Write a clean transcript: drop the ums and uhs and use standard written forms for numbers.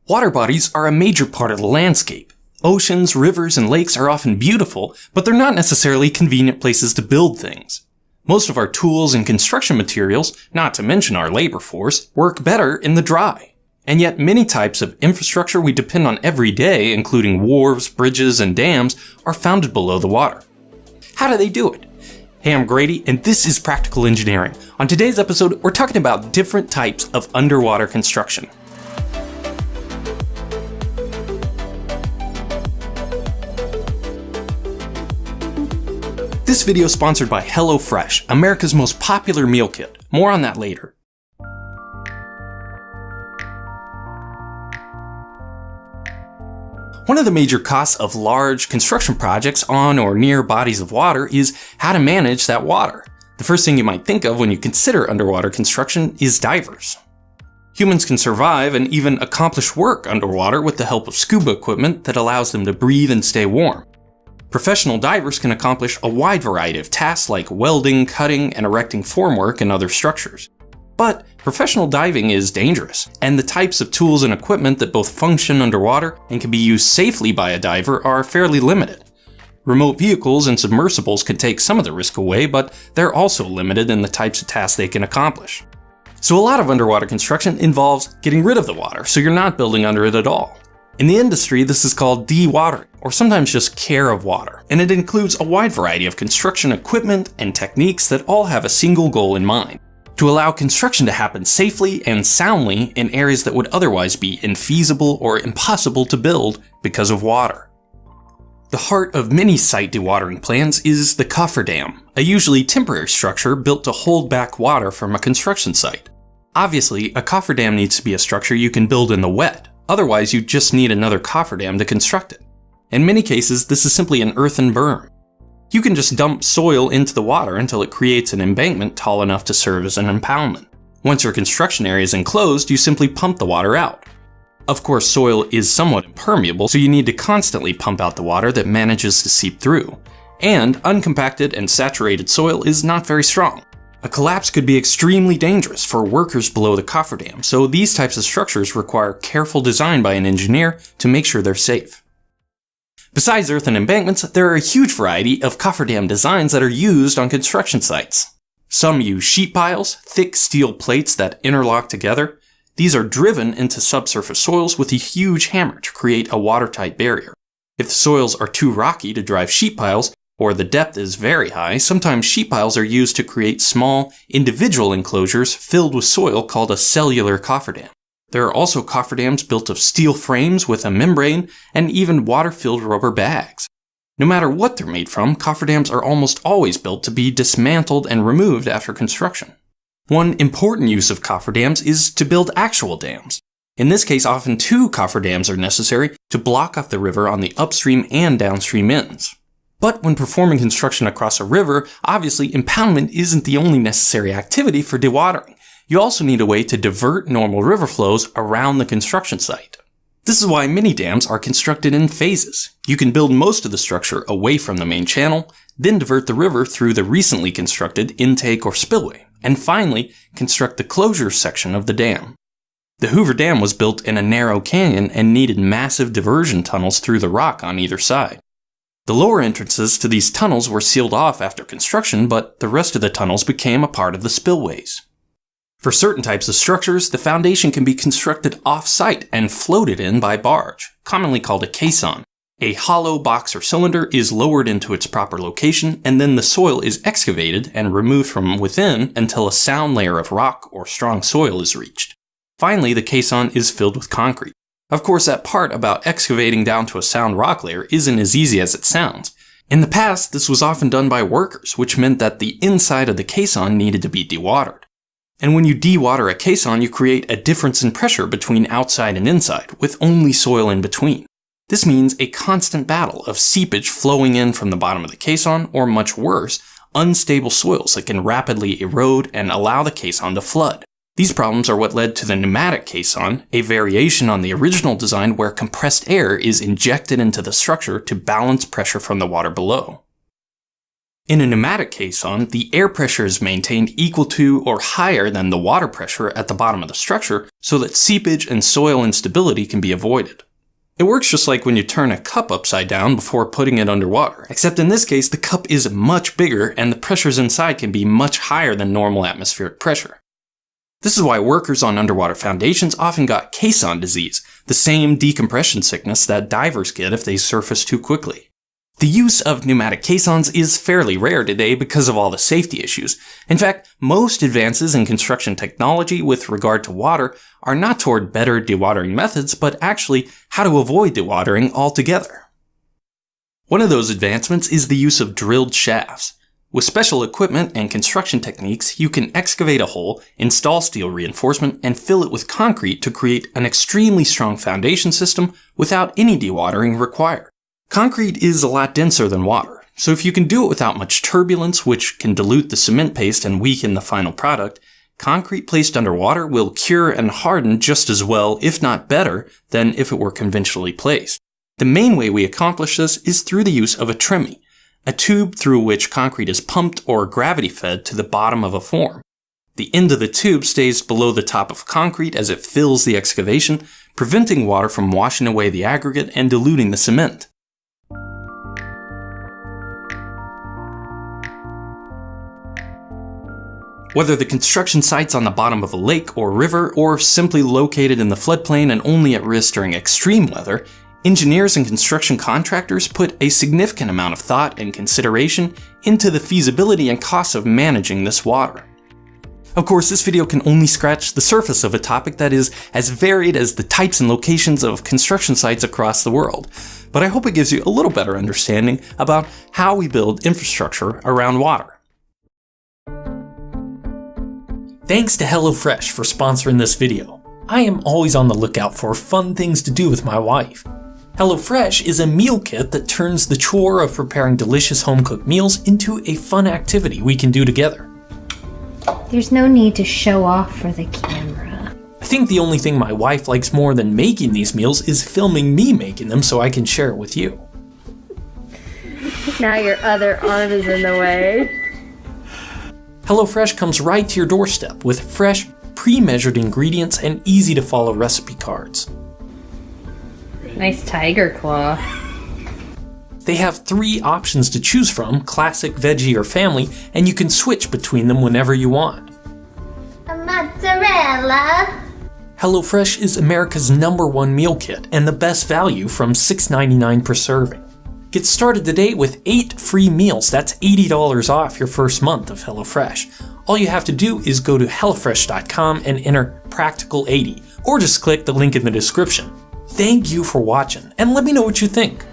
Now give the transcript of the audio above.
Water bodies are a major part of the landscape. Oceans, rivers, and lakes are often beautiful, but they're not necessarily convenient places to build things. Most of our tools and construction materials, not to mention our labor force, work better in the dry. And yet many types of infrastructure we depend on every day, including wharves, bridges, and dams, are founded below the water. How do they do it? Hey, I'm Grady, and this is Practical Engineering. On today's episode, we're talking about different types of underwater construction. This video is sponsored by HelloFresh, America's most popular meal kit. More on that later. One of the major costs of large construction projects on or near bodies of water is how to manage that water. The first thing you might think of when you consider underwater construction is divers. Humans can survive and even accomplish work underwater with the help of scuba equipment that allows them to breathe and stay warm. Professional divers can accomplish a wide variety of tasks like welding, cutting, and erecting formwork and other structures. But professional diving is dangerous, and the types of tools and equipment that both function underwater and can be used safely by a diver are fairly limited. Remote vehicles and submersibles can take some of the risk away, but they're also limited in the types of tasks they can accomplish. So a lot of underwater construction involves getting rid of the water, so you're not building under it at all. In the industry, this is called dewatering, or sometimes just care of water, and it includes a wide variety of construction equipment and techniques that all have a single goal in mind: to allow construction to happen safely and soundly in areas that would otherwise be infeasible or impossible to build because of water. The heart of many site dewatering plans is the Cofferdam, a usually temporary structure built to hold back water from a construction site. Obviously, a cofferdam needs to be a structure you can build in the wet. Otherwise, you just need another cofferdam to construct it. In many cases, this is simply an earthen berm. You can just dump soil into the water until it creates an embankment tall enough to serve as an impoundment. Once your construction area is enclosed, you simply pump the water out. Of course, soil is somewhat impermeable, so you need to constantly pump out the water that manages to seep through. And uncompacted and saturated soil is not very strong. A collapse could be extremely dangerous for workers below the cofferdam, so these types of structures require careful design by an engineer to make sure they're safe. Besides earthen embankments, there are a huge variety of cofferdam designs that are used on construction sites. Some use sheet piles, thick steel plates that interlock together. These are driven into subsurface soils with a huge hammer to create a watertight barrier. If the soils are too rocky to drive sheet piles, or the depth is very high, sometimes sheet piles are used to create small, individual enclosures filled with soil called a cellular cofferdam. There are also cofferdams built of steel frames with a membrane and even water-filled rubber bags. No matter what they're made from, cofferdams are almost always built to be dismantled and removed after construction. One important use of cofferdams is to build actual dams. In this case, often two cofferdams are necessary to block off the river on the upstream and downstream ends. But when performing construction across a river, obviously impoundment isn't the only necessary activity for dewatering. You also need a way to divert normal river flows around the construction site. This is why many dams are constructed in phases. You can build most of the structure away from the main channel, then divert the river through the recently constructed intake or spillway, and finally construct the closure section of the dam. The Hoover Dam was built in a narrow canyon and needed massive diversion tunnels through the rock on either side. The lower entrances to these tunnels were sealed off after construction, but the rest of the tunnels became a part of the spillways. For certain types of structures, the foundation can be constructed off-site and floated in by barge, commonly called a caisson. A hollow box or cylinder is lowered into its proper location, and then the soil is excavated and removed from within until a sound layer of rock or strong soil is reached. Finally, the caisson is filled with concrete. Of course, that part about excavating down to a sound rock layer isn't as easy as it sounds. In the past, this was often done by workers, which meant that the inside of the caisson needed to be dewatered. And when you dewater a caisson, you create a difference in pressure between outside and inside, with only soil in between. This means a constant battle of seepage flowing in from the bottom of the caisson, or much worse, unstable soils that can rapidly erode and allow the caisson to flood. These problems are what led to the Pneumatic Caisson, a variation on the original design where compressed air is injected into the structure to balance pressure from the water below. In a pneumatic caisson, the air pressure is maintained equal to or higher than the water pressure at the bottom of the structure so that seepage and soil instability can be avoided. It works just like when you turn a cup upside down before putting it underwater, except in this case the cup is much bigger and the pressures inside can be much higher than normal atmospheric pressure. This is why workers on underwater foundations often got Caisson Disease, the same decompression sickness that divers get if they surface too quickly. The use of pneumatic caissons is fairly rare today because of all the safety issues. In fact, most advances in construction technology with regard to water are not toward better dewatering methods, but actually how to avoid dewatering altogether. One of those advancements is the use of drilled shafts. With special equipment and construction techniques, you can excavate a hole, install steel reinforcement, and fill it with concrete to create an extremely strong foundation system without any dewatering required. Concrete is a lot denser than water, so if you can do it without much turbulence, which can dilute the cement paste and weaken the final product, concrete placed underwater will cure and harden just as well, if not better, than if it were conventionally placed. The main way we accomplish this is through the use of a tremie, a tube through which concrete is pumped or gravity fed to the bottom of a form. The end of the tube stays below the top of concrete as it fills the excavation, preventing water from washing away the aggregate and diluting the cement. Whether the construction site's on the bottom of a lake or river, or simply located in the floodplain and only at risk during extreme weather, engineers and construction contractors put a significant amount of thought and consideration into the feasibility and costs of managing this water. Of course, this video can only scratch the surface of a topic that is as varied as the types and locations of construction sites across the world, but I hope it gives you a little better understanding about how we build infrastructure around water. Thanks to HelloFresh for sponsoring this video. I am always on the lookout for fun things to do with my wife. HelloFresh is a meal kit that turns the chore of preparing delicious home-cooked meals into a fun activity we can do together. There's no need to show off for the camera. I think the only thing my wife likes more than making these meals is filming me making them so I can share it with you. Now your other arm is in the way. HelloFresh comes right to your doorstep with fresh, pre-measured ingredients and easy-to-follow recipe cards. Nice tiger claw. They have 3 options to choose from, classic, veggie, or family, and you can switch between them whenever you want. A mozzarella. HelloFresh is America's #1 meal kit and the best value from $6.99 per serving. Get started today with 8 free meals. That's $80 off your first month of HelloFresh. All you have to do is go to HelloFresh.com and enter Practical80, or just click the link in the description. Thank you for watching, and let me know what you think.